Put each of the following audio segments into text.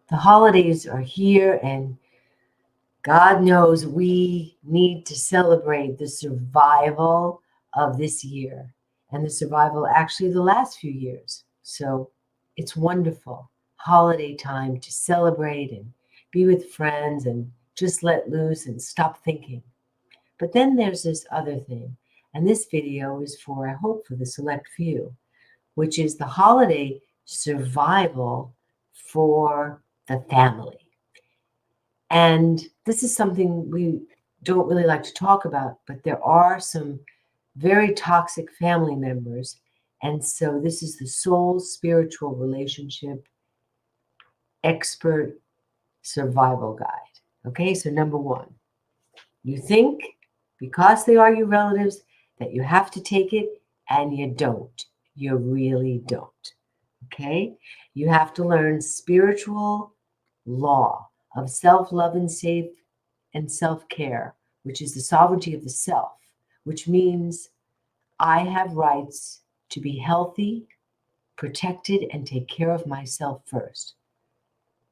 The holidays are here, and God knows we need to celebrate the survival of this year and the survival, actually, the last few years. So it's wonderful holiday time to celebrate and be with friends and just let loose and stop thinking. But then there's this other thing, and this video is for, I hope, for the select few, which is the holiday survival for the family. And this is something we don't really like to talk about, but there are some very toxic family members. And so this is the soul spiritual relationship expert survival guide. Okay, so number one, you think because they are your relatives that you have to take it, and you don't. You really don't. Okay, you have to learn spiritual law of self-love and safe and self-care, which is the sovereignty of the self, which means I have rights to be healthy, protected, and take care of myself first.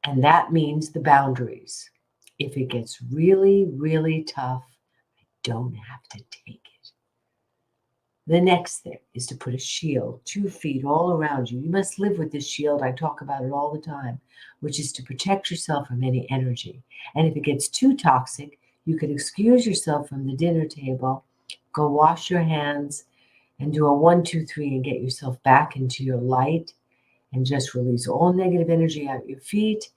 And that means the boundaries. If it gets really, really tough, I don't have to take it. The next thing is to put a shield 2 feet all around you. You must live with this shield. I talk about it all the time, which is to protect yourself from any energy. And if it gets too toxic, you could excuse yourself from the dinner table, go wash your hands, and do a 1, 2, 3, and get yourself back into your light, and just release all negative energy out your feet,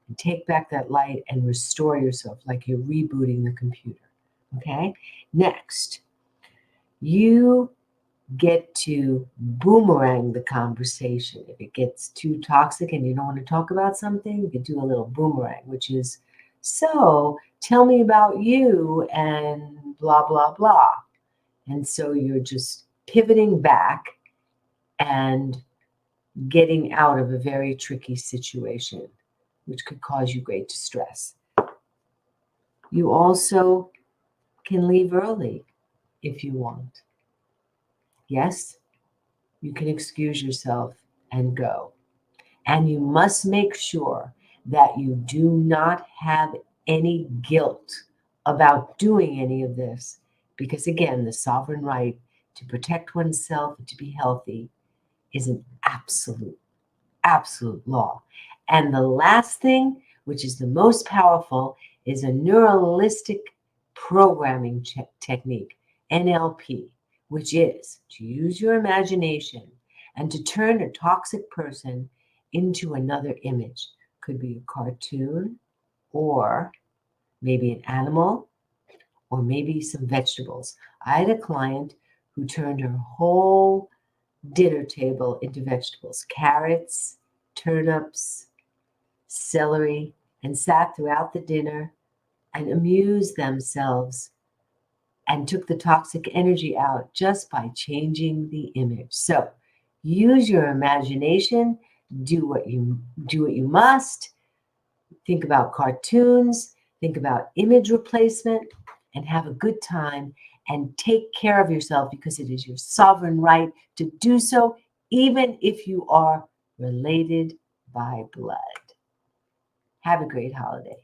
and take back that light and restore yourself like you're rebooting the computer. Okay? Next, you get to boomerang the conversation. If it gets too toxic and you don't want to talk about something, you can do a little boomerang, which is, so tell me about you and blah, blah, blah. And so you're just pivoting back and getting out of a very tricky situation, which could cause you great distress. You also can leave early if you want. Yes, you can excuse yourself and go. And you must make sure that you do not have any guilt about doing any of this, because again, the sovereign right to protect oneself and to be healthy is an absolute law. And the last thing, which is the most powerful, is a neuralistic programming technique, NLP, which is to use your imagination and to turn a toxic person into another image. Could be a cartoon, or maybe an animal, or maybe some vegetables. I had a client who turned her whole dinner table into vegetables, carrots, turnips, celery, and sat throughout the dinner and amused themselves and took the toxic energy out just by changing the image. So use your imagination, do what you must, think about cartoons, think about image replacement, and have a good time and take care of yourself, because it is your sovereign right to do so, even if you are related by blood. Have a great holiday.